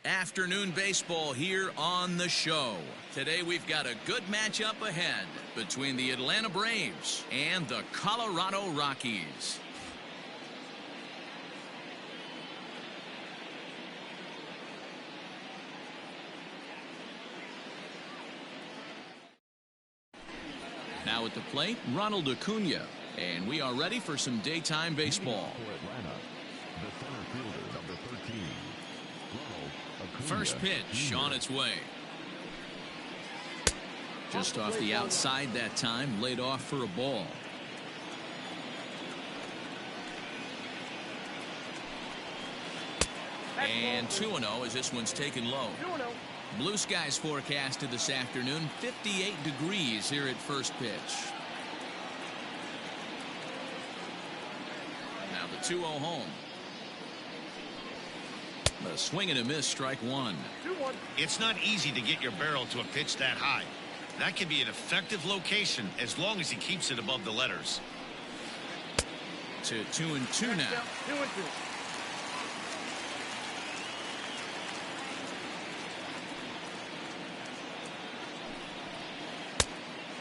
Afternoon baseball here on the show. Today we've got a good matchup ahead between the Atlanta Braves and the Colorado Rockies. Now at the plate, Ronald Acuna, and we are ready for some daytime baseball. First pitch on its way. Just off the outside that time, laid off for a ball. And 2-0 as this one's taken low. Blue skies forecasted this afternoon, 58 degrees here at first pitch. Now the 2-0 home. A swing and a miss, strike one. It's not easy to get your barrel to a pitch that high. That can be an effective location as long as he keeps it above the letters. To 2-2 now. 2-2.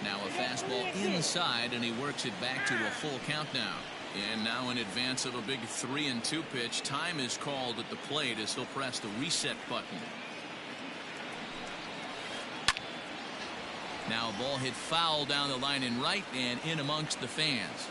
Now a fastball inside, and he works it back to a full count now. And now in advance of a big 3-2 pitch, time is called at the plate as he'll press the reset button. Now a ball hit foul down the line in right and in amongst the fans.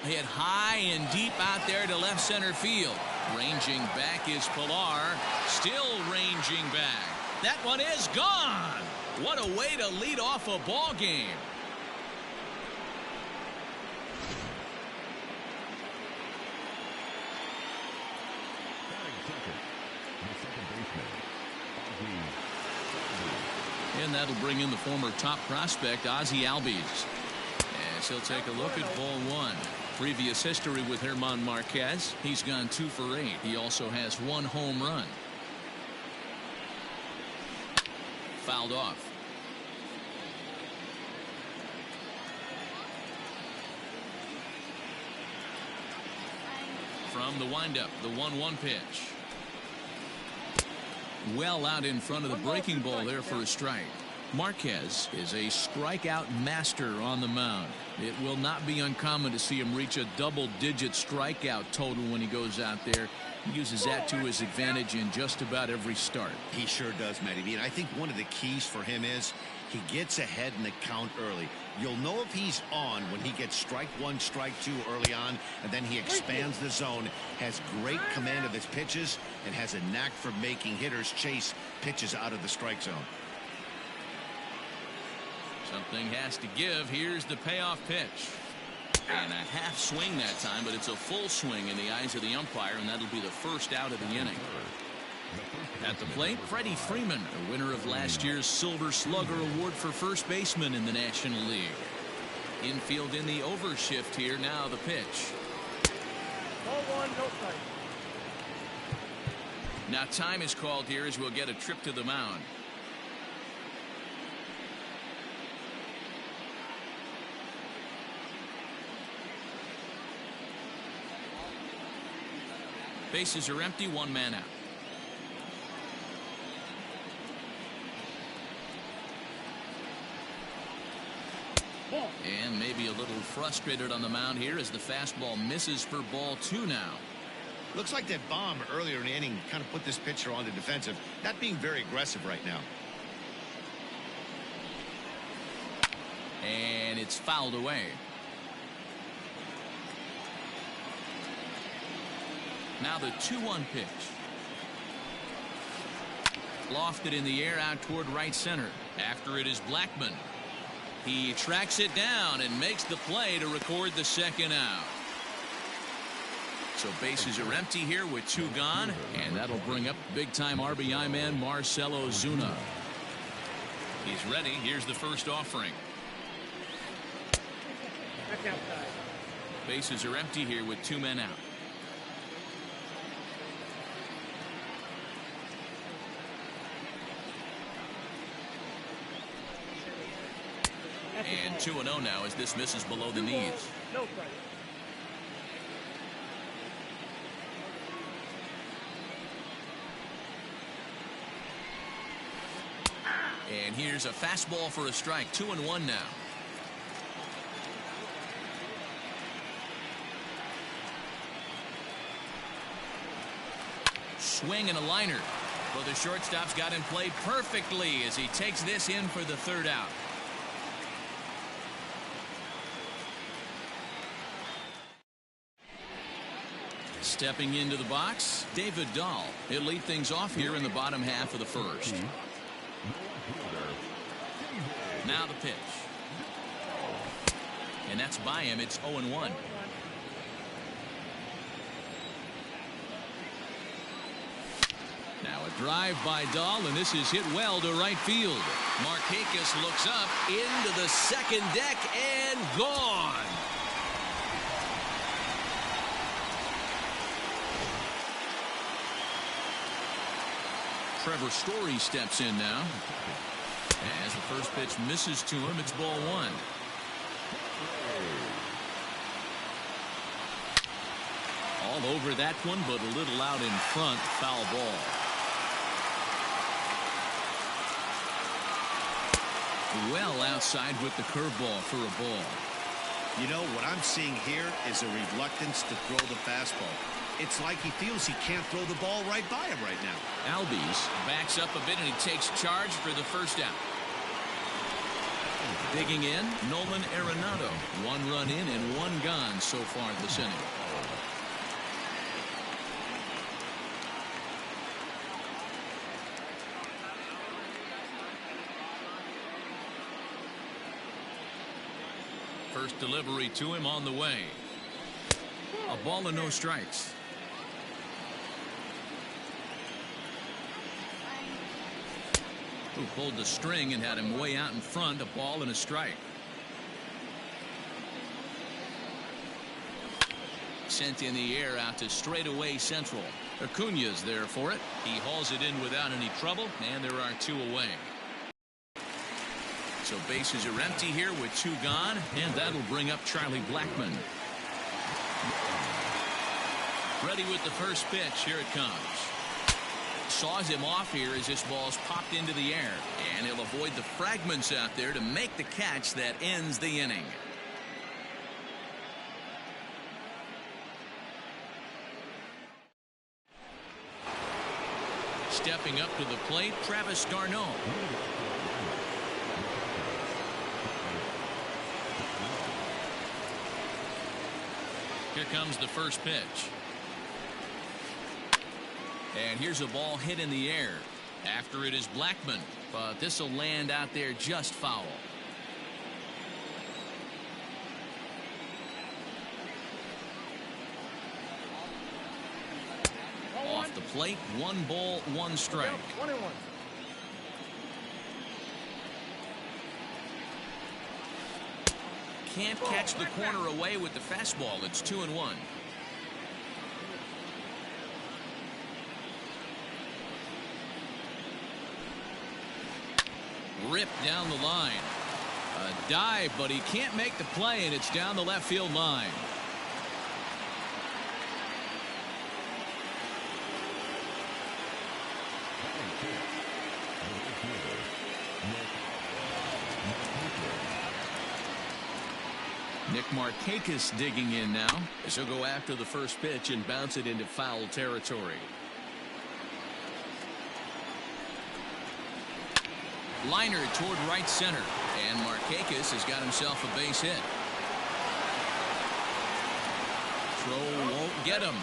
Hit high and deep out there to left center field. Ranging back is Pilar. Still ranging back. That one is gone. What a way to lead off a ball game. And that'll bring in the former top prospect, Ozzie Albies. As he'll take a look at ball one. Previous history with German Marquez. He's gone 2 for 8. He also has 1 home run. Fouled off. From the windup, the 1-1 pitch. Well out in front of the breaking ball there for a strike. Marquez is a strikeout master on the mound. It will not be uncommon to see him reach a double-digit strikeout total when he goes out there. He uses that to his advantage in just about every start. He sure does, Matty B. And I think one of the keys for him is he gets ahead in the count early. You'll know if he's on when he gets strike 1, strike 2 early on, and then he expands the zone, has great command of his pitches, and has a knack for making hitters chase pitches out of the strike zone. Something has to give. Here's the payoff pitch. And a half swing that time, but it's a full swing in the eyes of the umpire, and that'll be the first out of the inning. At the plate, Freddie Freeman, a winner of last year's Silver Slugger Award for first baseman in the National League. Infield in the overshift here. Now the pitch. Ball 1, no strike. Now time is called here as we'll get a trip to the mound. Bases are empty, 1 man out. And maybe a little frustrated on the mound here as the fastball misses for ball 2 now. Looks like that bomb earlier in the inning kind of put this pitcher on the defensive, not being very aggressive right now. And it's fouled away. Now the 2-1 pitch. Lofted in the air out toward right center. After it is Blackmon. He tracks it down and makes the play to record the second out. So bases are empty here with 2 gone, and that'll bring up big-time RBI man Marcell Ozuna. He's ready. Here's the first offering. Bases are empty here with 2 men out. And 2-0 now as this misses below the 2 knees. balls, no strikes. And here's a fastball for a strike. 2-1 now. Swing and a liner. Well, the shortstop's got him played perfectly as he takes this in for the third out. Stepping into the box, David Dahl. He'll lead things off here in the bottom half of the first. Now the pitch. And that's by him. It's 0-1. Now a drive by Dahl, and this is hit well to right field. Markakis looks up into the second deck and gone. Trevor Story steps in now. As the first pitch misses to him, it's ball 1. All over that one, but a little out in front. Foul ball. Well outside with the curveball for a ball. You know, what I'm seeing here is a reluctance to throw the fastball. It's like he feels he can't throw the ball right by him right now. Albies backs up a bit and he takes charge for the first out. Digging in, Nolan Arenado. 1 run in and 1 gone so far this inning. First delivery to him on the way. A ball and no strikes. Who pulled the string and had him way out in front. A ball and a strike. Sent in the air out to straightaway central. Acuna's there for it. He hauls it in without any trouble, and there are 2 away. So bases are empty here with 2 gone, and that'll bring up Charlie Blackmon. Ready with the first pitch. Here it comes. Saws him off here as this ball's popped into the air, and he'll avoid the fragments out there to make the catch that ends the inning. Stepping up to the plate, Travis d'Arnaud. Here comes the first pitch. And here's a ball hit in the air. After it is Blackmon, but this will land out there just foul. Off the plate, 1 ball, 1 strike. 1-1. Can't catch the corner away with the fastball. It's 2-1. Ripped down the line. A dive, but he can't make the play, and it's down the left field line. Nick Markakis digging in now as he'll go after the first pitch and bounce it into foul territory. Liner toward right center, and Markakis has got himself a base hit. Throw won't get him.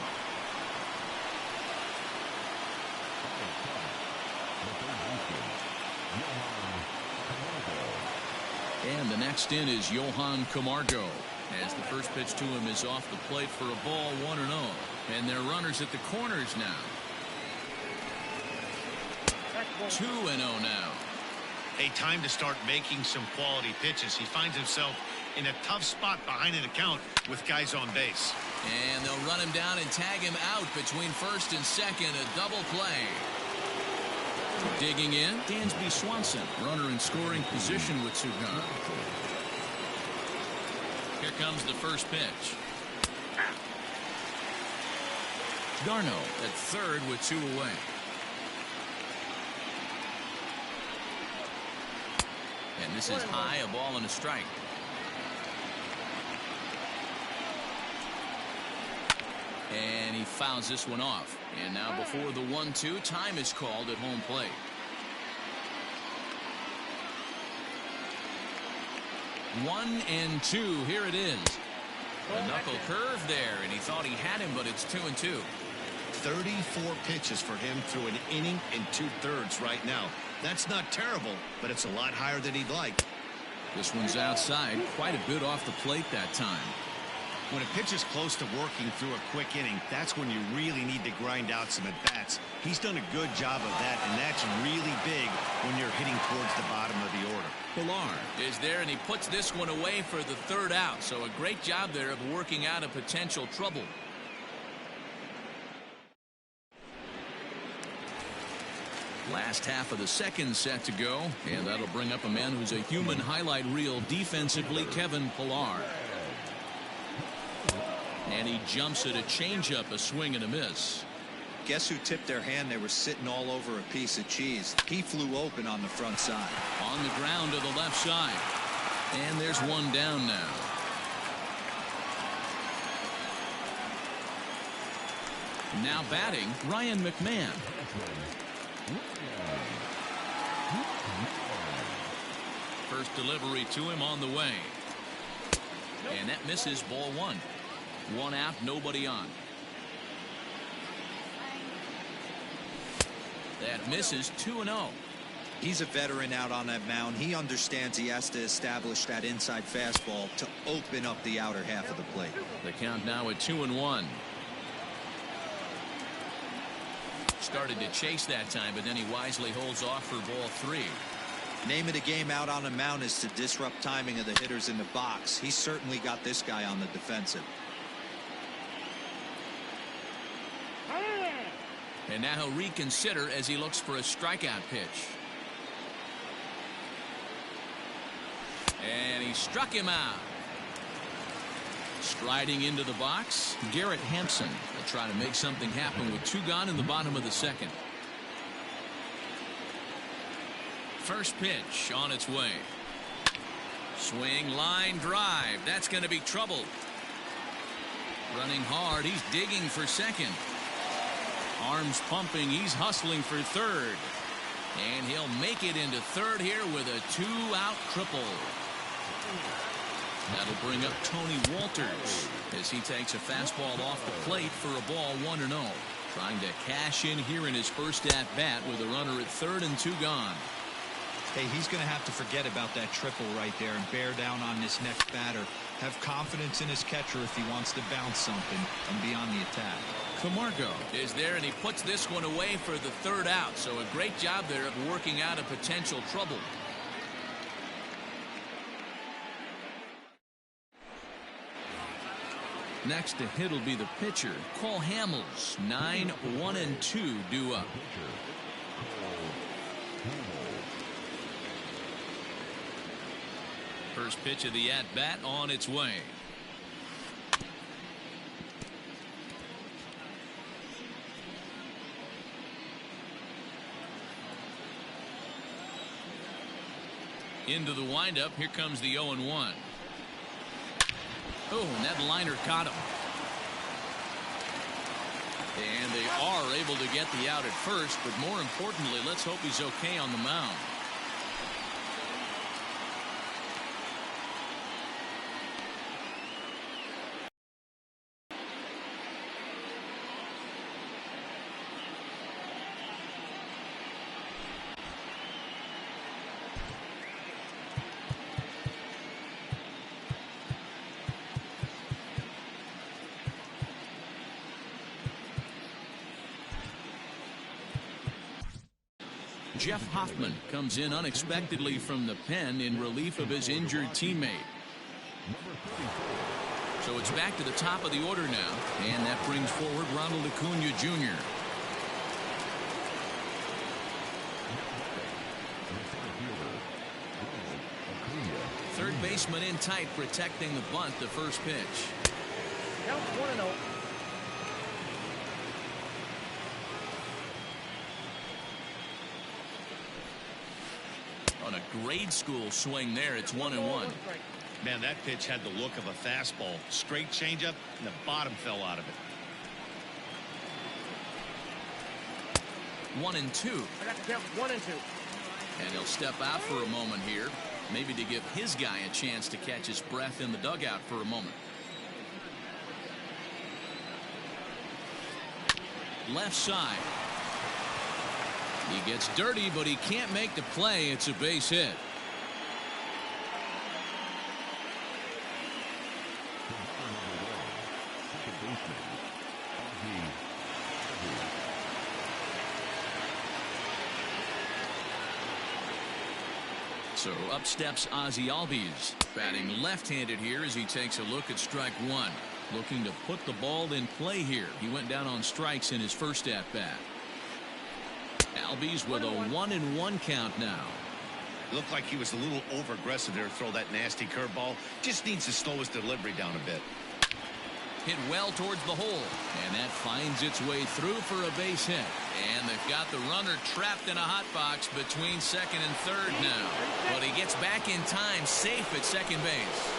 And the next in is Johan Camargo, as the first pitch to him is off the plate for a ball, 1-0. And they're runners at the corners now. 2-0 now. A time to start making some quality pitches. He finds himself in a tough spot behind an account with guys on base. And they'll run him down and tag him out between first and second. A double play. Digging in, Dansby Swanson, runner in scoring position with 2 gone. Here comes the first pitch. Darno at third with 2 away. And this is high, a ball and a strike. And he fouls this one off. And now before the 1-2, time is called at home plate. One and two. Here it is. A knuckle curve there, and he thought he had him, but it's 2-2. 34 pitches for him through an inning and 2/3 right now. That's not terrible, but it's a lot higher than he'd like. This one's outside, quite a bit off the plate that time. When a pitcher's close to working through a quick inning, that's when you really need to grind out some at-bats. He's done a good job of that, and that's really big when you're hitting towards the bottom of the order. Pilar is there, and he puts this one away for the 3rd out. So a great job there of working out a potential trouble. Last half of the 2nd set to go, and that'll bring up a man who's a human highlight reel defensively, Kevin Pilar. And he jumps at a changeup, a swing and a miss. Guess who tipped their hand? They were sitting all over a piece of cheese. He flew open on the front side. On the ground to the left side. And there's one down now. Now batting, Ryan McMahon. First delivery to him on the way. And that misses, ball 1. 1 out, nobody on. That misses, 2-0. He's a veteran out on that mound. He understands he has to establish that inside fastball to open up the outer half of the plate. The count now at 2-1. Started to chase that time, but then he wisely holds off for ball 3. Name of the game out on the mound is to disrupt timing of the hitters in the box. He certainly got this guy on the defensive. And now he'll reconsider as he looks for a strikeout pitch. And he struck him out. Striding into the box, Garrett Hampson will try to make something happen with 2 gone in the bottom of the 2nd. First pitch on its way. Swing, line drive. That's going to be trouble. Running hard. He's digging for 2nd. Arms pumping. He's hustling for 3rd. And he'll make it into 3rd here with a 2-out triple. That'll bring up Tony Walters as he takes a fastball off the plate for a ball 1-0. Trying to cash in here in his first at-bat with a runner at 3rd and 2 gone. Hey, he's going to have to forget about that triple right there and bear down on this next batter. Have confidence in his catcher if he wants to bounce something and be on the attack. Camargo is there, and he puts this one away for the 3rd out. So a great job there of working out a potential trouble. Next to hit will be the pitcher, Cole Hamels. 9-1-2 due up. First pitch of the at-bat on its way. Into the windup. Here comes the 0-1. Oh, and that liner caught him. And they are able to get the out at first, but more importantly, let's hope he's okay on the mound. Jeff Hoffman comes in unexpectedly from the pen in relief of his injured teammate. So it's back to the top of the order now, and that brings forward Ronald Acuna Jr. Third baseman baseman in tight, protecting the bunt the first pitch. Count 1-0. On a grade school swing there, it's 1-1. Man, that pitch had the look of a fastball. Straight changeup, and the bottom fell out of it. 1-2. I got the count 1-2. And he'll step out for a moment here, maybe to give his guy a chance to catch his breath in the dugout for a moment. Left side. He gets dirty, but he can't make the play. It's a base hit. So up steps Ozzie Albies, batting left-handed here as he takes a look at strike one. Looking to put the ball in play here. He went down on strikes in his first at-bat. Albies with a 1-1 count now. Looked like he was a little over-aggressive there to throw that nasty curveball. Just needs to slow his delivery down a bit. Hit well towards the hole, and that finds its way through for a base hit. And they've got the runner trapped in a hot box between second and third now. But he gets back in time, safe at second base.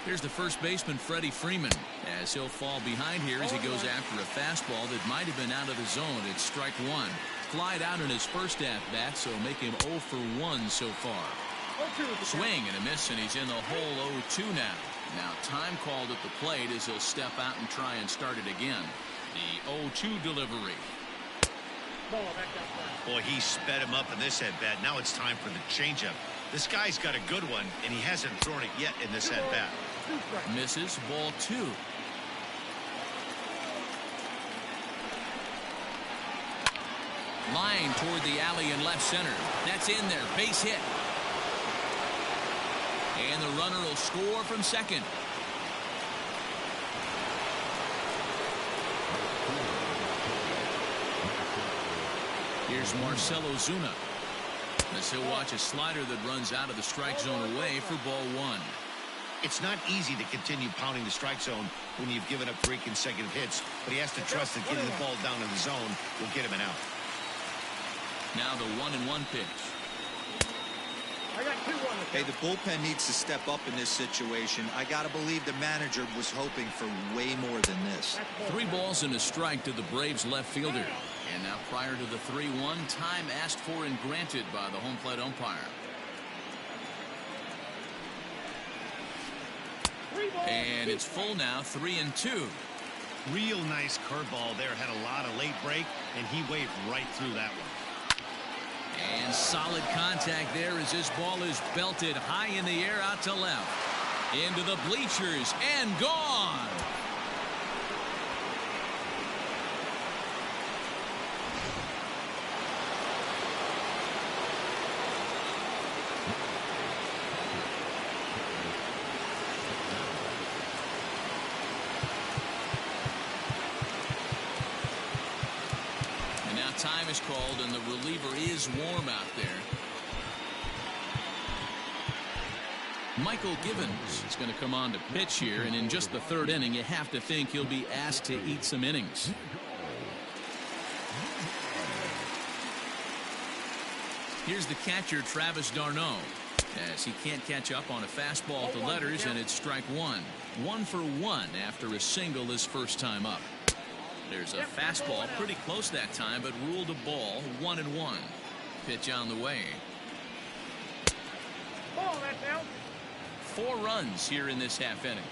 Here's the first baseman, Freddie Freeman, as he'll fall behind here as he goes after a fastball that might have been out of the zone. It's strike one. Flied out in his first at-bat, so make him 0 for 1 so far. Swing and a miss, and he's in the hole 0-2 now. Now time called at the plate as he'll step out and try and start it again. The 0-2 delivery. Boy, he sped him up in this at-bat. Now it's time for the changeup. This guy's got a good one, and he hasn't thrown it yet in this at-bat. Misses, ball 2. Line toward the alley in left center. That's in there. Base hit. And the runner will score from second. Here's Marcell Ozuna. As he'll watch a slider that runs out of the strike zone away for ball 1. It's not easy to continue pounding the strike zone when you've given up 3 consecutive hits, but he has to trust that getting the ball down in the zone will get him an out. Now the 1-1 pitch. I got 2-1. Hey, the bullpen needs to step up in this situation. I got to believe the manager was hoping for way more than this. 3 balls and a strike to the Braves left fielder. And now prior to the 3-1, time asked for and granted by the home plate umpire. And it's full now, 3-2. Real nice curveball there. Had a lot of late break, and he waved right through that one. And solid contact there as this ball is belted high in the air out to left. Into the bleachers and gone. Time is called, and the reliever is warm out there. Michael Givens is going to come on to pitch here, and in just the 3rd inning, you have to think he'll be asked to eat some innings. Here's the catcher, Travis d'Arnaud, as he can't catch up on a fastball to letters, and it's strike 1. 1 for 1 after a single his first time up. There's a fastball pretty close that time, but ruled a ball. 1-1. Pitch on the way. 4 runs here in this half inning.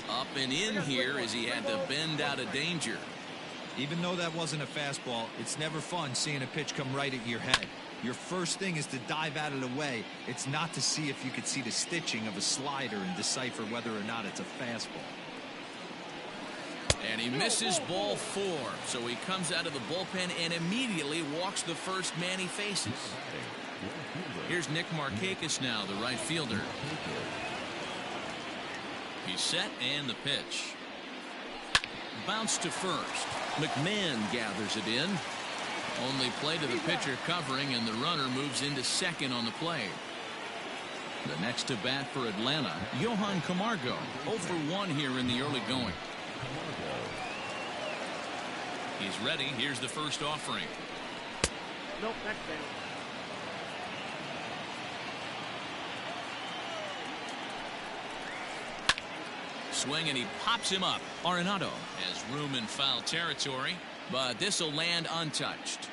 Up and in here as he had to bend out of danger. Even though that wasn't a fastball, it's never fun seeing a pitch come right at your head. Your first thing is to dive out of the way. It's not to see if you could see the stitching of a slider and decipher whether or not it's a fastball. And he misses ball 4. So he comes out of the bullpen and immediately walks the first man he faces. Here's Nick Markakis now, the right fielder. He's set and the pitch. Bounce to first. McMahon gathers it in. Only play to the pitcher covering, and the runner moves into second on the play. The next to bat for Atlanta, Johan Camargo, 0 for 1 here in the early going. He's ready. Here's the first offering. Nope, that's down. Swing, and he pops him up. Arenado has room in foul territory, but this will land untouched.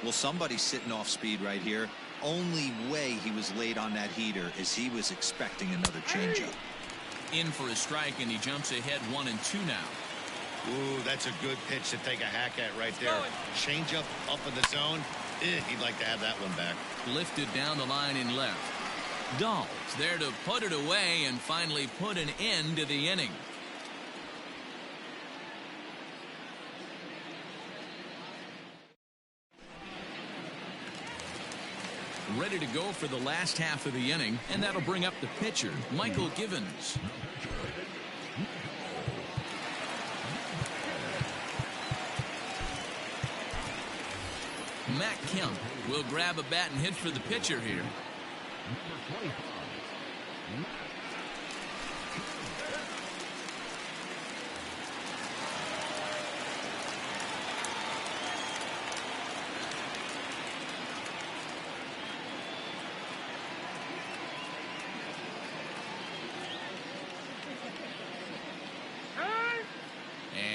Well, somebody's sitting off speed right here. Only way he was late on that heater is he was expecting another changeup. In for a strike, and he jumps ahead 1-2 now. Ooh, that's a good pitch to take a hack at right there. Change up in the zone. He'd like to have that one back. Lifted down the line in left. Dahl's there to put it away and finally put an end to the inning. Ready to go for the last half of the inning, and that'll bring up the pitcher, Michael Givens. Matt Kemp will grab a bat and hit for the pitcher here.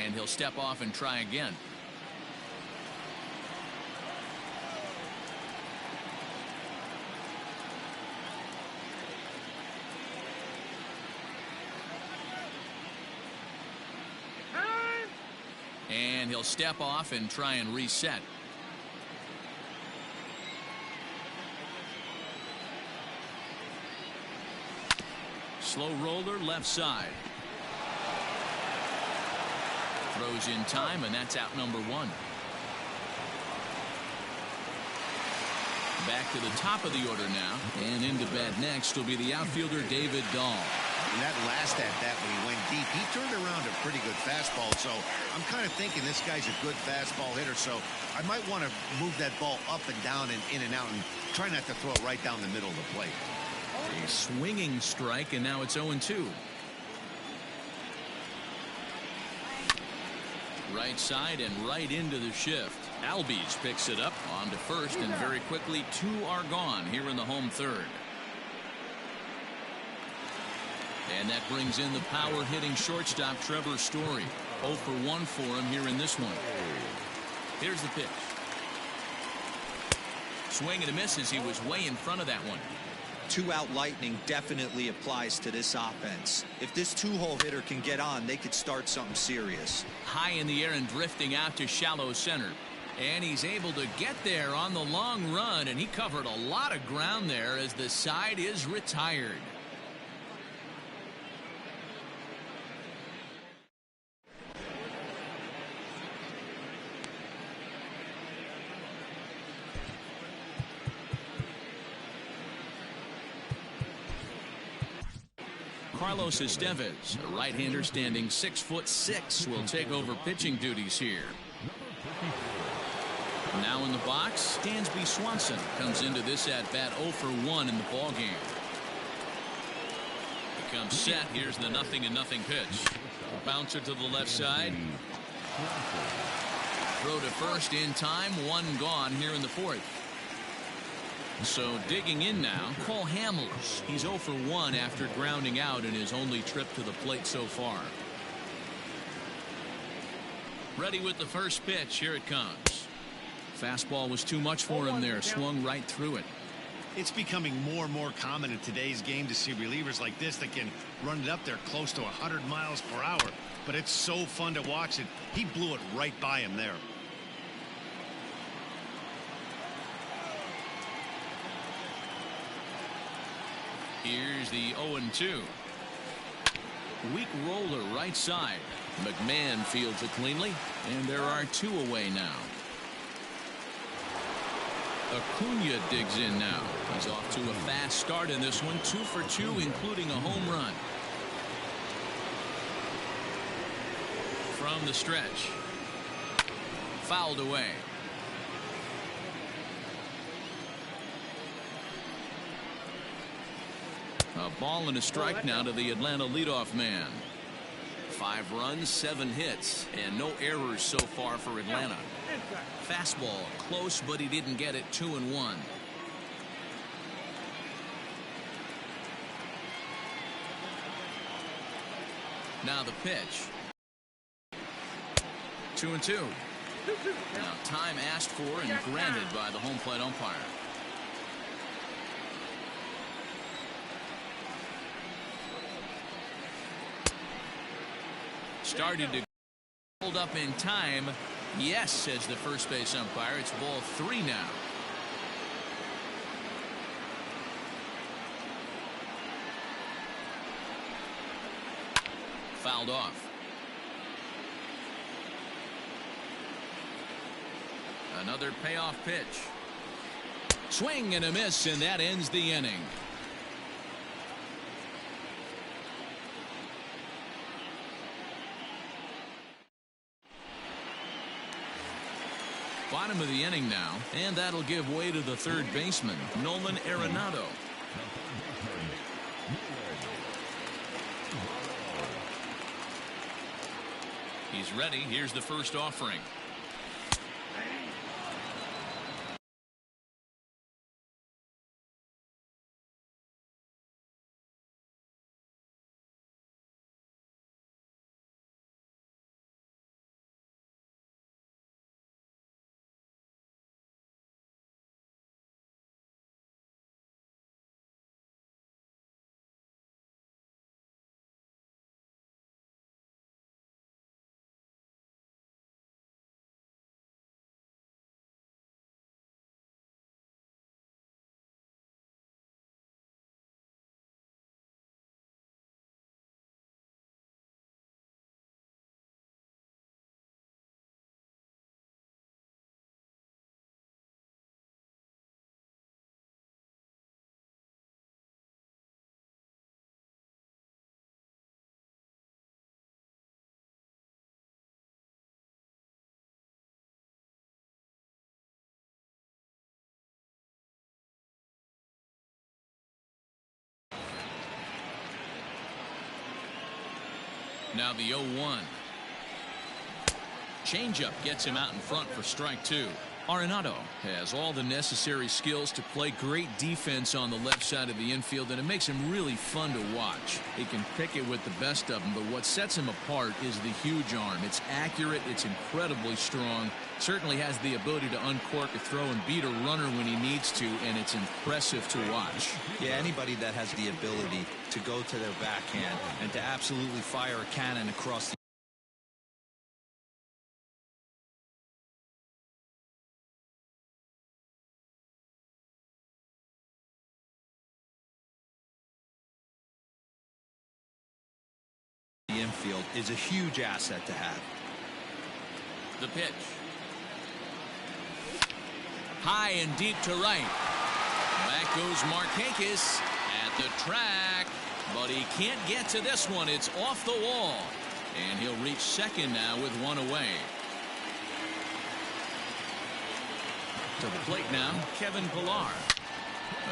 And he'll step off and try again. And he'll step off and try and reset. Slow roller left side. Throws in time, and that's out number 1. Back to the top of the order now, and into bat next will be the outfielder David Dahl. And that last at bat when he went deep, he turned around a pretty good fastball. So I'm kind of thinking this guy's a good fastball hitter. So I might want to move that ball up and down and in and out and try not to throw it right down the middle of the plate. A swinging strike, and now it's 0-2. Right side and right into the shift. Albies picks it up on to first, and very quickly 2 are gone here in the home third. And that brings in the power-hitting shortstop Trevor Story. 0 for 1 for him here in this one. Here's the pitch. Swing and a miss as he was way in front of that one. 2-out lightning definitely applies to this offense. If this 2-hole hitter can get on, they could start something serious. High in the air and drifting out to shallow center. And he's able to get there on the long run, and he covered a lot of ground there as the side is retired. Carlos Estevez, a right-hander standing 6'6", will take over pitching duties here. Now in the box, Dansby Swanson comes into this at-bat 0 for 1 in the ballgame. Becomes set. Here's the 0-0 pitch. Bouncer to the left side. Throw to first in time. 1 gone here in the 4th. So digging in now, Cole Hamels. He's 0 for 1 after grounding out in his only trip to the plate so far. Ready with the first pitch. Here it comes. Fastball was too much for him there. Swung right through it. It's becoming more and more common in today's game to see relievers like this that can run it up there close to 100 miles per hour. But it's so fun to watch it. He blew it right by him there. Here's the 0-2. Weak roller right side. McMahon fields it cleanly, and there are 2 away now. Acuna digs in now. He's off to a fast start in this one. 2 for 2, including a home run. From the stretch. Fouled away. A ball and a strike now to the Atlanta leadoff man. 5 runs, 7 hits, and no errors so far for Atlanta. Fastball close, but he didn't get it. 2-1. Now the pitch. 2-2. Now time asked for and granted by the home plate umpire. Started to hold up in time. Yes, says the first base umpire. It's ball 3 now. Fouled off. Another payoff pitch. Swing and a miss, and that ends the inning. Bottom of the inning now, and that'll give way to the third baseman, Nolan Arenado. He's ready. Here's the first offering. Now the 0-1. Changeup gets him out in front for strike 2. Arenado has all the necessary skills to play great defense on the left side of the infield, and it makes him really fun to watch. He can pick it with the best of them, but what sets him apart is the huge arm. It's accurate, it's incredibly strong, certainly has the ability to uncork a throw and beat a runner when he needs to, and it's impressive to watch. Yeah, anybody that has the ability to go to their backhand and to absolutely fire a cannon across the infield is a huge asset to have. The pitch. High and deep to right. Back goes Markakis at the track, but he can't get to this one. It's off the wall, and he'll reach second now with 1 away. To the plate now, Kevin Pillar.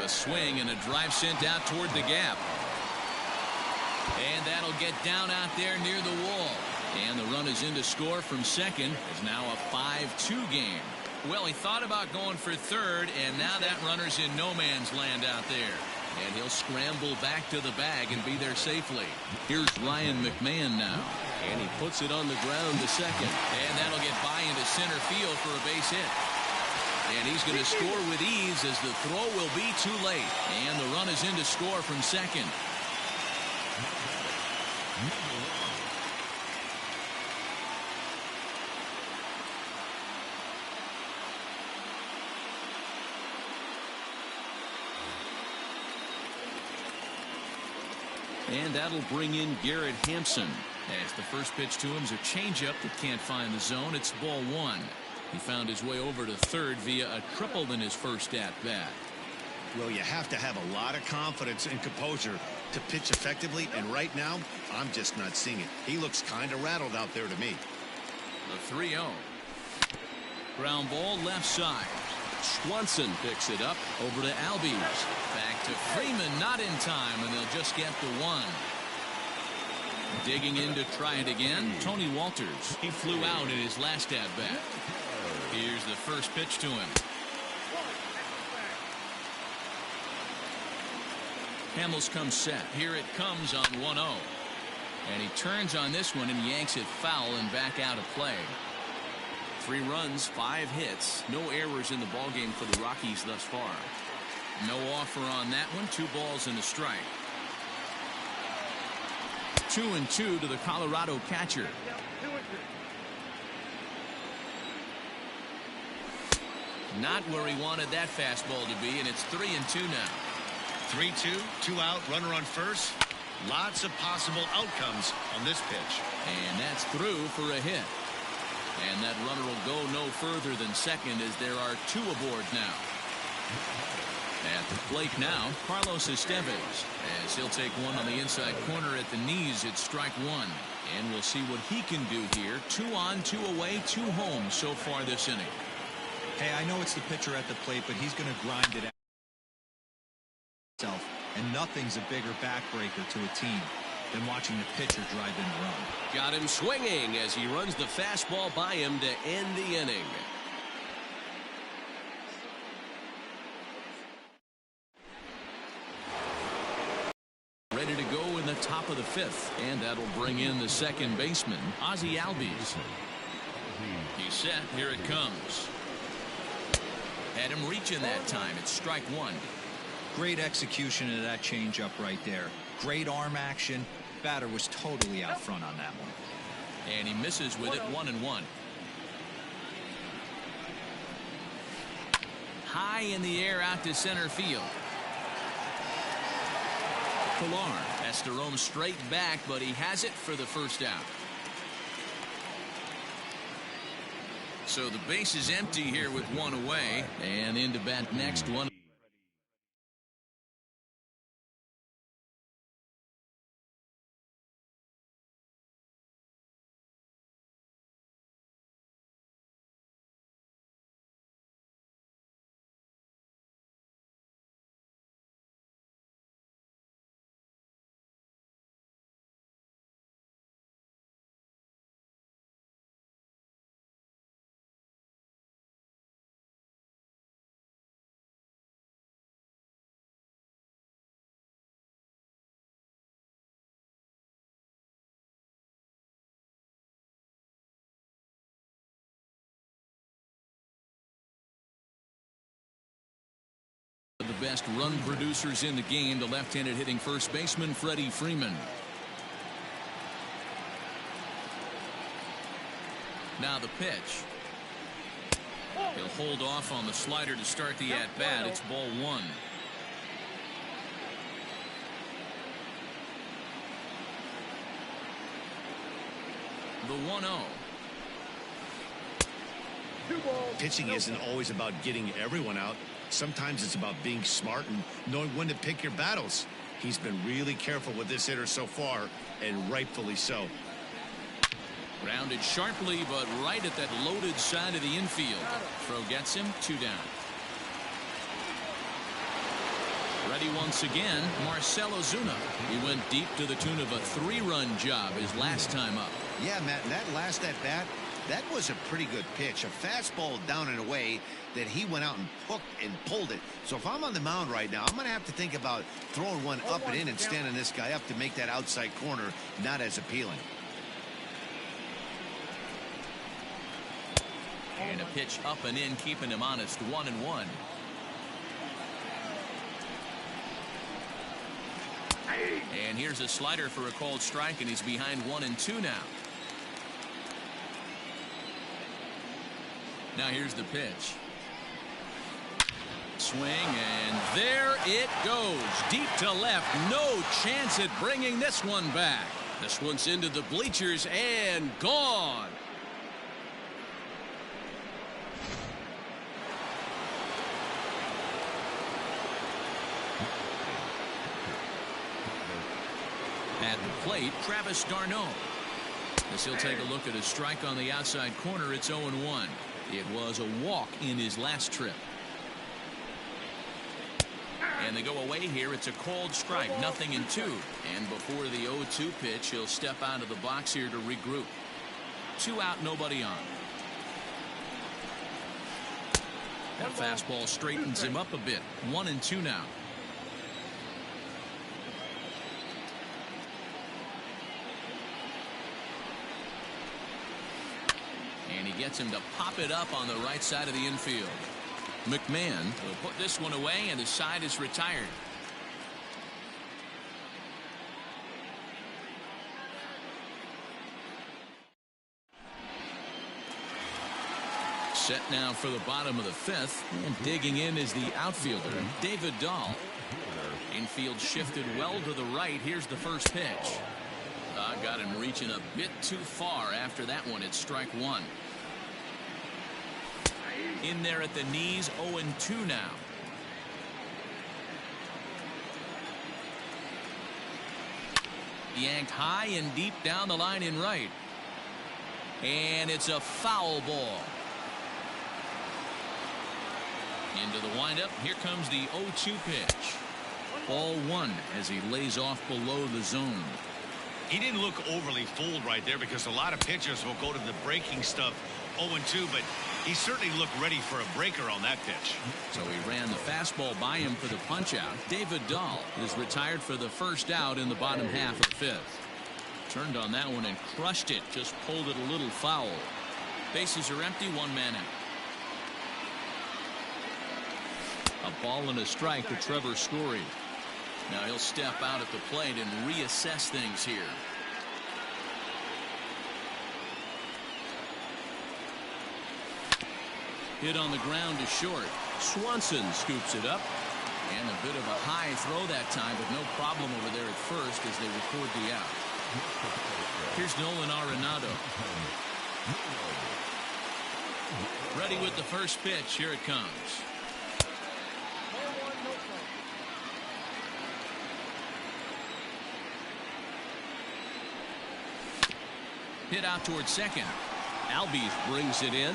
A swing and a drive sent out toward the gap. And that'll get down out there near the wall. And the run is in to score from second. It's now a 5-2 game. Well, he thought about going for third, and now that runner's in no man's land out there. And he'll scramble back to the bag and be there safely. Here's Ryan McMahon now. And he puts it on the ground to second. And that'll get by into center field for a base hit. And he's going to score with ease as the throw will be too late. And the run is in to score from second. And that'll bring in Garrett Hampson. As the first pitch to him is a changeup that can't find the zone. It's ball one. He found his way over to third via a triple in his first at-bat. Well, you have to have a lot of confidence and composure to pitch effectively, and right now, I'm just not seeing it. He looks kind of rattled out there to me. The 3-0. Ground ball left side. Swanson picks it up over to Albies. Back to Freeman, not in time, and they'll just get the one. Digging in to try it again, Tony Walters. He flew out in his last at-bat. Here's the first pitch to him. Hamels comes set. Here it comes on 1-0. And he turns on this one and yanks it foul and back out of play. 3 runs, 5 hits, no errors in the ballgame for the Rockies thus far. No offer on that one. 2 balls and a strike. 2-2 to the Colorado catcher. Not where he wanted that fastball to be, and it's 3-2 now. 3-2, 2 out, runner on first. Lots of possible outcomes on this pitch. And that's through for a hit. And that runner will go no further than second as there are 2 aboard now. At the plate now, Carlos Estevez, as he'll take one on the inside corner at the knees. It's strike 1. And we'll see what he can do here. 2 on, 2 away, 2 home so far this inning. Hey, I know it's the pitcher at the plate, but he's going to grind it out. And nothing's a bigger backbreaker to a team than watching the pitcher drive in a run. Got him swinging as he runs the fastball by him to end the inning. Ready to go in the top of the 5th, and that'll bring in the second baseman, Ozzie Albies. He's set. Here it comes. Had him reaching that time. It's strike 1. Great execution of that changeup right there. Great arm action. Batter was totally out front on that one. And he misses with it. 1-1. High in the air out to center field. Pilar has to roam straight back, but he has it for the first out. So the base is empty here with 1 away, and into bat next one. The best run producers in the game, the left-handed hitting first baseman Freddie Freeman. Now the pitch. He'll hold off on the slider to start the at-bat. It's ball 1. The 1-0. Pitching isn't always about getting everyone out. Sometimes it's about being smart and knowing when to pick your battles. He's been really careful with this hitter so far, and rightfully so. Grounded sharply, but right at that loaded side of the infield. Throw gets him. 2 down. Ready once again, Marcell Ozuna. He went deep to the tune of a 3-run job his last time up. Yeah, Matt, and that last at bat, that was a pretty good pitch. A fastball down and away that he went out and hooked and pulled it. So if I'm on the mound right now, I'm going to have to think about throwing one up and in and standing this guy up to make that outside corner not as appealing. And a pitch up and in, keeping him honest, 1-1. And here's a slider for a called strike, and he's behind 1-2 now. Now here's the pitch. Swing, and there it goes. Deep to left. No chance at bringing this one back. This one's into the bleachers and gone. At the plate, Travis d'Arnaud. As he'll take a look at a strike on the outside corner, it's 0-1. It was a walk in his last trip. And they go away here. It's a called strike, 0-2. And before the 0-2 pitch, he'll step out of the box here to regroup. 2 out, nobody on. That fastball straightens him up a bit. 1-2 now. And he gets him to pop it up on the right side of the infield. McMahon will put this one away, and the side is retired. Set now for the bottom of the 5th, and digging in is the outfielder, David Dahl. Infield shifted well to the right. Here's the first pitch. Got him reaching a bit too far after that one. It's strike 1. In there at the knees, 0-2 now. Yanked high and deep down the line in right. And it's a foul ball. Into the windup. Here comes the 0-2 pitch. Ball 1 as he lays off below the zone. He didn't look overly fooled right there, because a lot of pitchers will go to the breaking stuff 0-2, but he certainly looked ready for a breaker on that pitch. So he ran the fastball by him for the punch out. David Dahl is retired for the first out in the bottom half of the 5th. Turned on that one and crushed it. Just pulled it a little foul. Bases are empty, 1 man out. A ball and a strike to Trevor Story. Now he'll step out at the plate and reassess things here. Hit on the ground to short. Swanson scoops it up. And a bit of a high throw that time, but no problem over there at first as they record the out. Here's Nolan Arenado. Ready with the first pitch. Here it comes. Hit out towards second. Albies brings it in.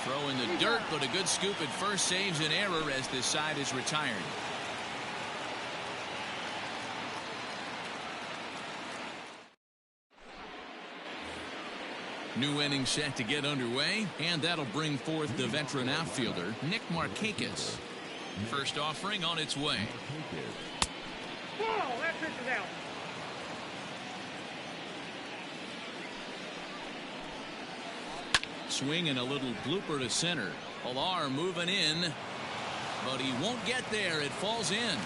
Throw in the dirt, but a good scoop at first saves an error as this side is retired. New inning set to get underway, and that'll bring forth the veteran outfielder, Nick Markakis. First offering on its way. Whoa, that pitch is out. Swing and a little blooper to center. Pilar moving in, but he won't get there. It falls in.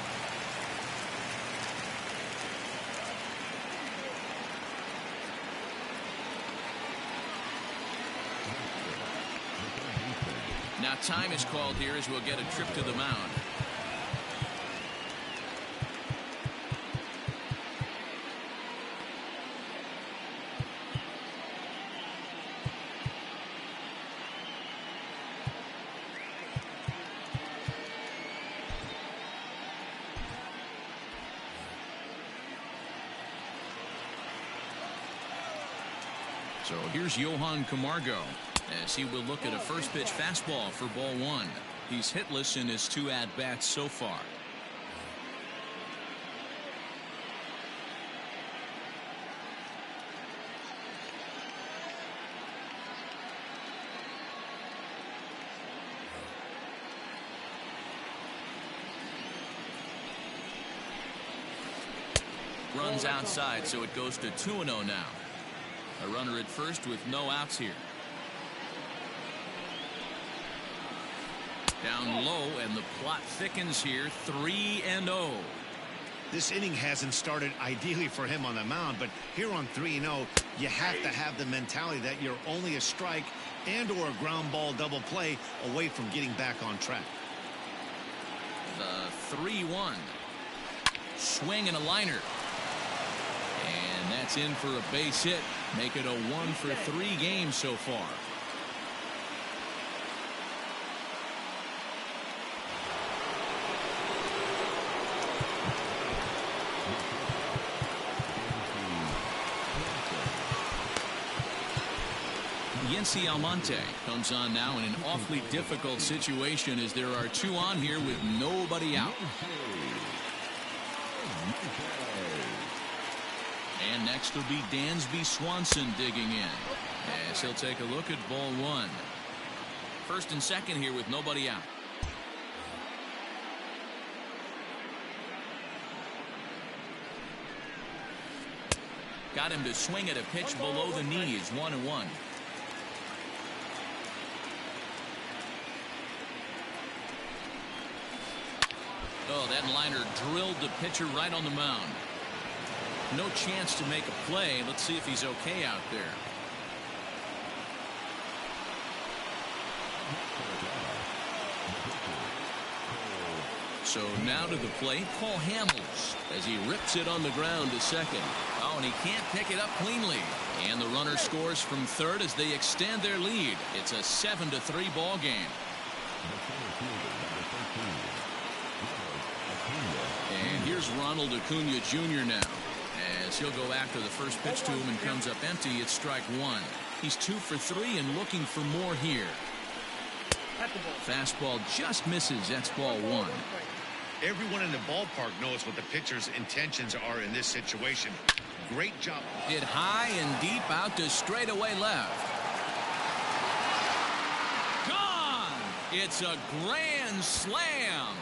Now time is called here as we'll get a trip to the mound. So here's Johan Camargo as he will look at a first pitch fastball for ball 1. He's hitless in his 2 at-bats so far. Runs outside, so it goes to 2-0 now. A runner at first with no outs here. Down low, and the plot thickens here. 3-0. This inning hasn't started ideally for him on the mound, but here on 3-0, you have to have the mentality that you're only a strike and or a ground ball double play away from getting back on track. The 3-1. Swing and a liner. And that's in for a base hit. Make it a 1-for-3 game so far. Yency Almonte comes on now in an awfully difficult situation as there are 2 on here with nobody out. And next will be Dansby Swanson digging in as he'll take a look at ball 1. First and second here with nobody out. Got him to swing at a pitch below the knees. 1-1. Oh, that liner drilled the pitcher right on the mound. No chance to make a play. Let's see if he's okay out there. So now to the plate, Paul Hamels as he rips it on the ground to second. Oh, and he can't pick it up cleanly. And the runner scores from third as they extend their lead. It's a 7-3 ball game. And here's Ronald Acuna Jr. now as he'll go after the first pitch to him and comes up empty. It's strike 1. He's 2 for 3 and looking for more here. Fastball just misses. That's ball 1. Everyone in the ballpark knows what the pitcher's intentions are in this situation. Great job. Hit high and deep out to straightaway left. Gone! It's a grand slam.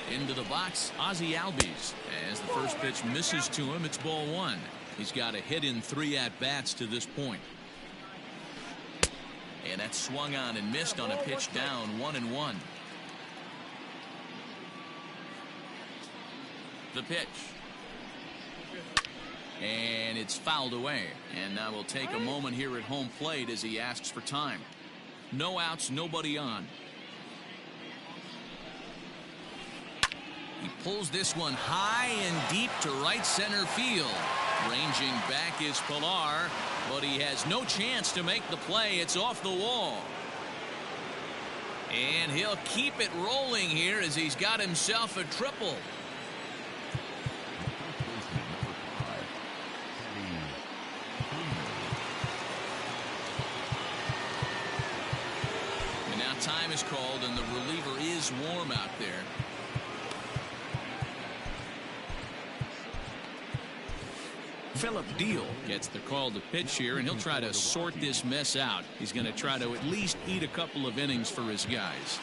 Into the box, Ozzie Albies. As the first pitch misses to him, it's ball 1. He's got a hit in 3 at-bats to this point. And that's swung on and missed on a pitch down. 1-1. The pitch. And it's fouled away. And now we'll take a moment here at home plate as he asks for time. No outs, nobody on. He pulls this one high and deep to right center field. Ranging back is Pilar, but he has no chance to make the play. It's off the wall. And he'll keep it rolling here as he's got himself a triple. And now time is called and the reliever is warm out there. Philip Deal gets the call to pitch here, and he'll try to sort this mess out. He's going to try to at least eat a couple of innings for his guys.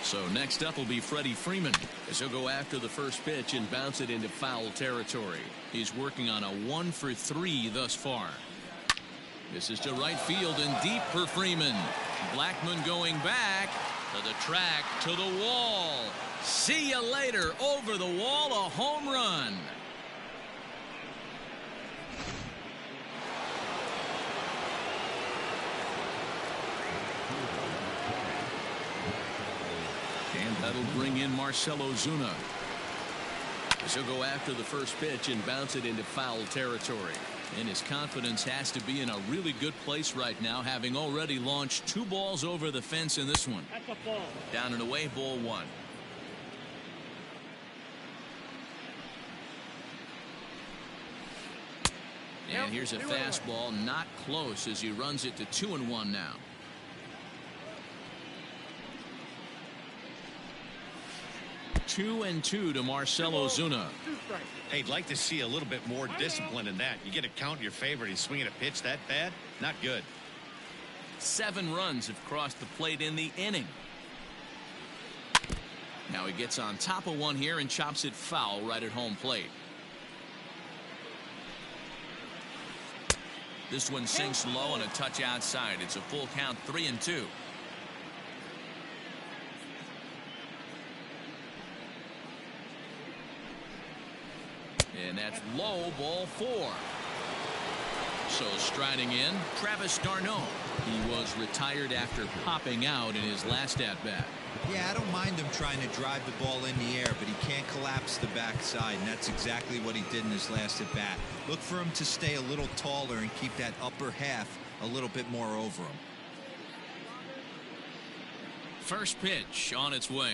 So next up will be Freddie Freeman as he'll go after the first pitch and bounce it into foul territory. He's working on a 1-for-3 thus far. This is to right field and deep for Freeman. Blackmon going back to the track, to the wall. See you later. Over the wall, a home run. And that'll bring in Marcell Ozuna. He'll go after the first pitch and bounce it into foul territory. And his confidence has to be in a really good place right now, having already launched 2 balls over the fence in this one. That's a ball. Down and away, ball 1. And here's a fastball, not close, as he runs it to 2-1 now. 2-2 to Marcell Ozuna. Hey, I'd like to see a little bit more discipline in that. You get a count in your favor. He's swinging a pitch that bad. Not good. 7 runs have crossed the plate in the inning. Now he gets on top of one here and chops it foul right at home plate. This one sinks low and a touch outside. It's a full count, 3-2. And that's low, ball 4. So striding in, Travis d'Arnaud. He was retired after popping out in his last at-bat. Yeah, I don't mind him trying to drive the ball in the air, but he can't collapse the backside, and that's exactly what he did in his last at-bat. Look for him to stay a little taller and keep that upper half a little bit more over him. First pitch on its way.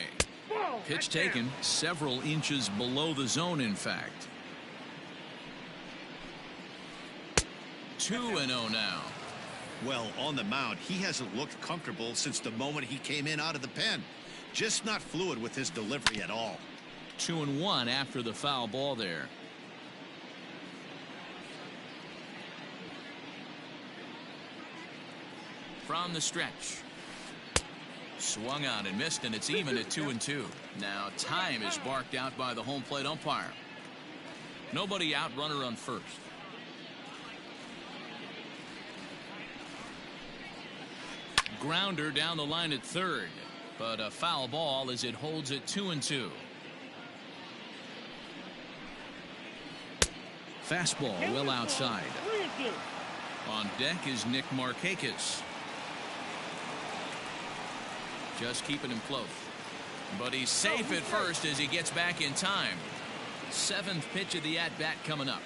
Pitch taken several inches below the zone, in fact. 2-0 now. Well, on the mound, he hasn't looked comfortable since the moment he came in out of the pen. Just not fluid with his delivery at all. 2-1 after the foul ball there. From the stretch. Swung on and missed, and it's even at 2-2. Now time is barked out by the home plate umpire. Nobody out, runner on first. Grounder down the line at third, but a foul ball as it holds at 2-2. Fastball well outside. On deck is Nick Markakis. Just keeping him close, but he's safe at first as he gets back in time. 7th pitch of the at-bat coming up.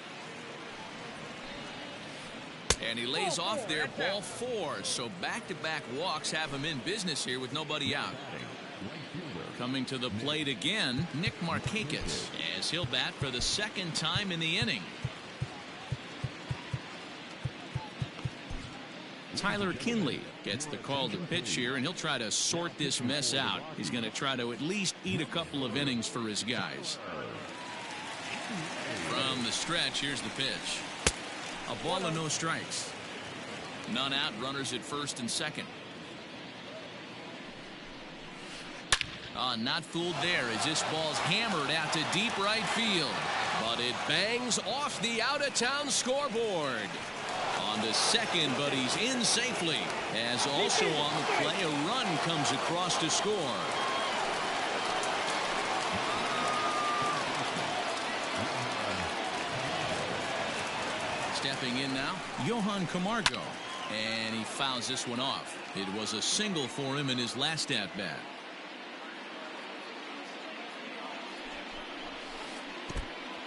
And he lays off there, ball 4. So back-to-back walks have him in business here with nobody out. Coming to the plate again, Nick Markakis, as he'll bat for the 2nd time in the inning. Tyler Kinley gets the call to pitch here, and he'll try to sort this mess out. He's going to try to at least eat a couple of innings for his guys. From the stretch, here's the pitch. A ball and no strikes. None out, runners at first and second. Not fooled there as this ball's hammered out to deep right field. But it bangs off the out-of-town scoreboard. On to second, but he's in safely. As also on the play, a run comes across to score. Stepping in now, Johan Camargo, and he fouls this one off. It was a single for him in his last at-bat.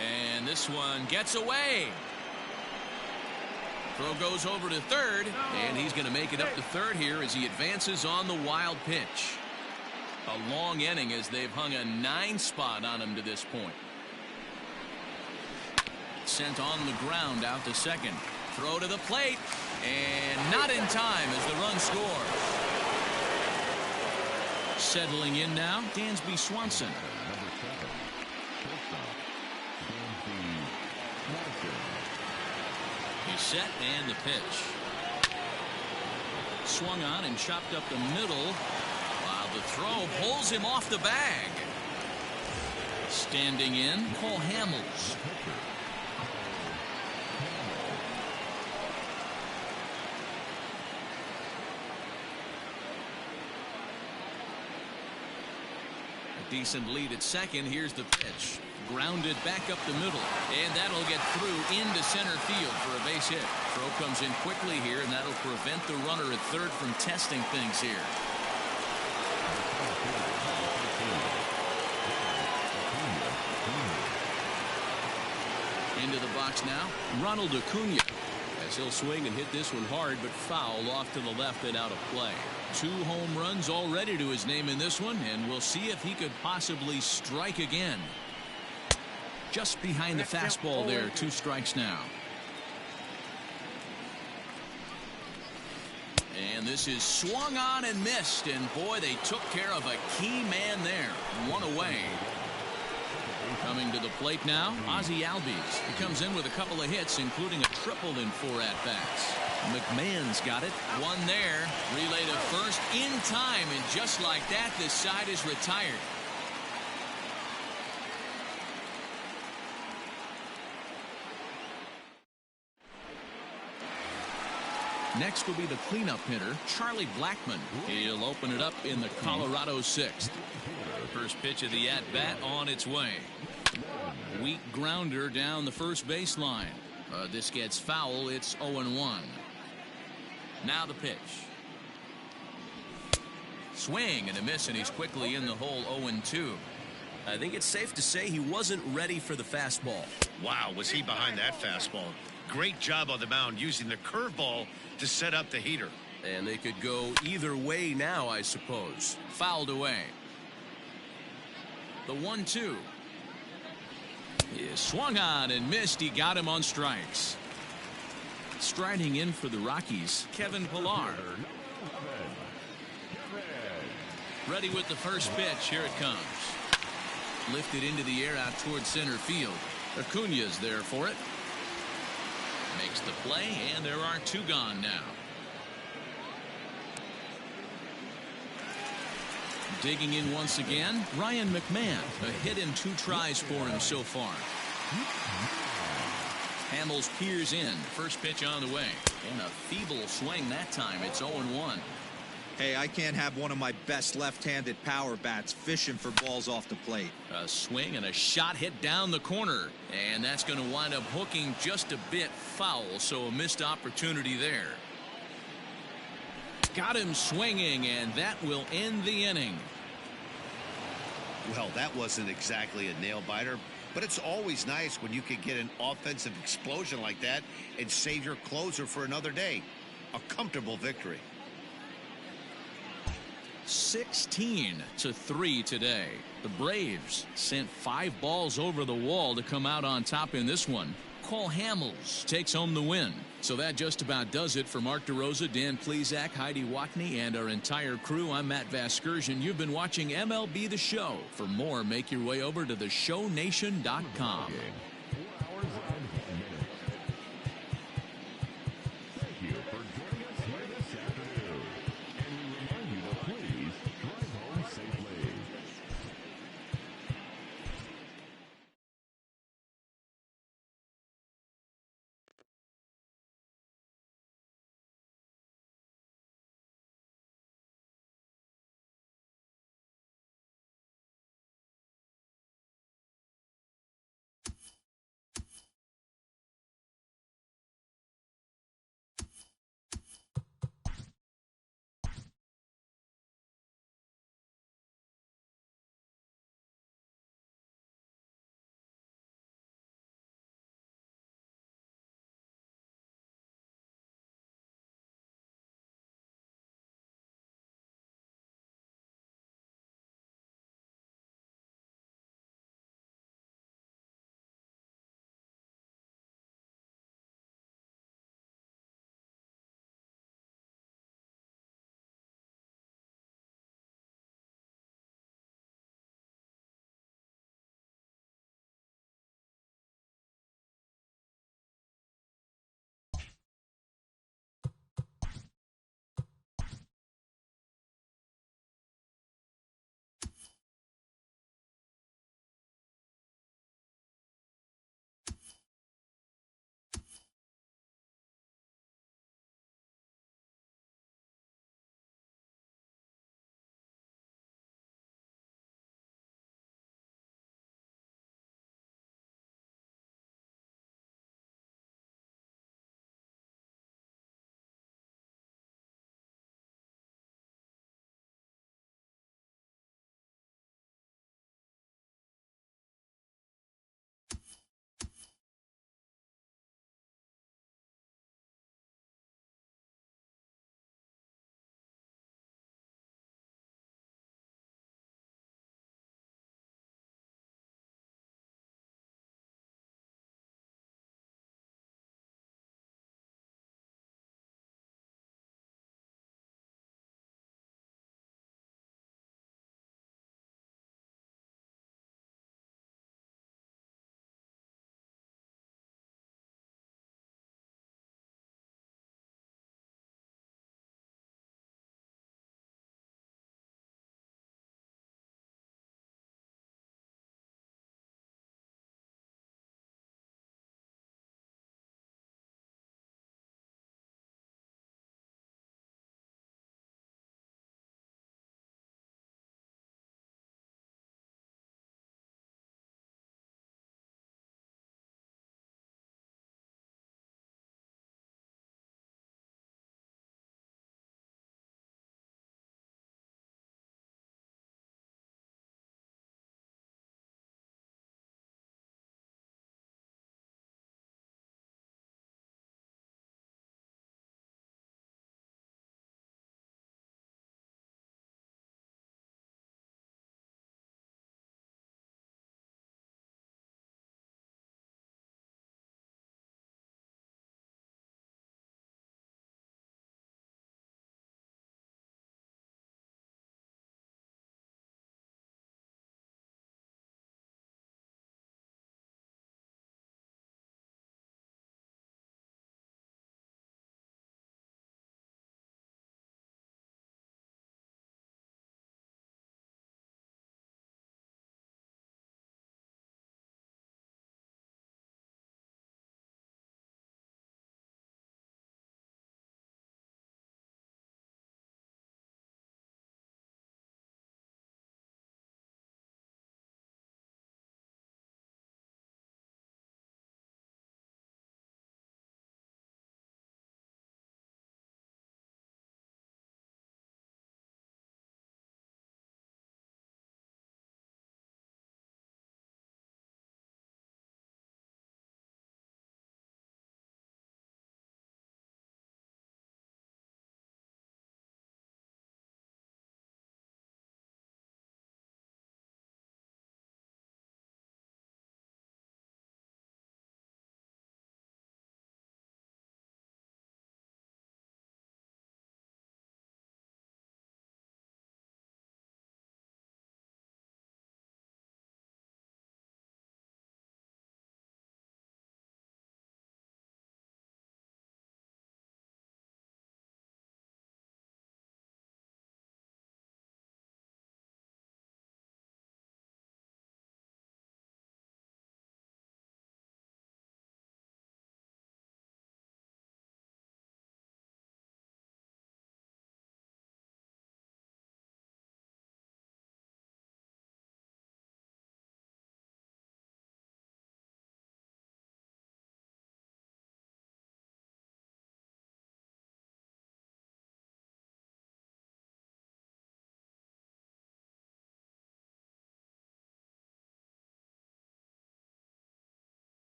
And this one gets away. Throw goes over to third, and he's going to make it up to third here as he advances on the wild pitch. A long inning as they've hung a 9 spot on him to this point. Sent on the ground out to second. Throw to the plate, and not in time as the run scores. Settling in now, Dansby Swanson. He's set, and the pitch. Swung on and chopped up the middle, while the throw pulls him off the bag. Standing in, Cole Hamels. Decent lead at second. Here's the pitch. Grounded back up the middle, and that'll get through into center field for a base hit. Throw comes in quickly here, and that'll prevent the runner at third from testing things here. Into the box now, Ronald Acuna, as he'll swing and hit this one hard, but foul off to the left and out of play. 2 home runs already to his name in this one, and we'll see if he could possibly strike again. Just behind the fastball there, 2 strikes now. And this is swung on and missed, and boy, they took care of a key man there. 1 away. Coming to the plate now, Ozzie Albies. He comes in with a couple of hits, including a triple in 4 at-bats. McMahon's got it. One there. Relay to first in time, and just like that, this side is retired. Next will be the cleanup hitter, Charlie Blackmon. He'll open it up in the Colorado 6th. First pitch of the at-bat on its way. Weak grounder down the first baseline. This gets foul. It's 0-1. Now the pitch. Swing and a miss, and he's quickly in the hole. 0-2. I think it's safe to say he wasn't ready for the fastball. Wow, was he behind that fastball. Great job on the mound using the curveball to set up the heater. And they could go either way now, I suppose. Fouled away. The 1-2. He swung on and missed. He got him on strikes. Striding in for the Rockies, Kevin Pillar. Ready with the first pitch. Here it comes. Lifted into the air out towards center field. Acuna's there for it. Makes the play, and there are 2 gone now. Digging in once again, Ryan McMahon. A hit in 2 tries for him so far. Hamels peers in. First pitch on the way. And a feeble swing that time. It's 0-1. Hey, I can't have one of my best left-handed power bats fishing for balls off the plate. A swing and a shot hit down the corner. And that's going to wind up hooking just a bit foul. So a missed opportunity there. Got him swinging, and that will end the inning. Well, that wasn't exactly a nail-biter, but it's always nice when you can get an offensive explosion like that and save your closer for another day. A comfortable victory. 16-3 today. The Braves sent 5 balls over the wall to come out on top in this one. Cole Hamels takes home the win. So that just about does it for Mark DeRosa, Dan Plesac, Heidi Watney, and our entire crew. I'm Matt Vasgersian. You've been watching MLB The Show. For more, make your way over to theshownation.com.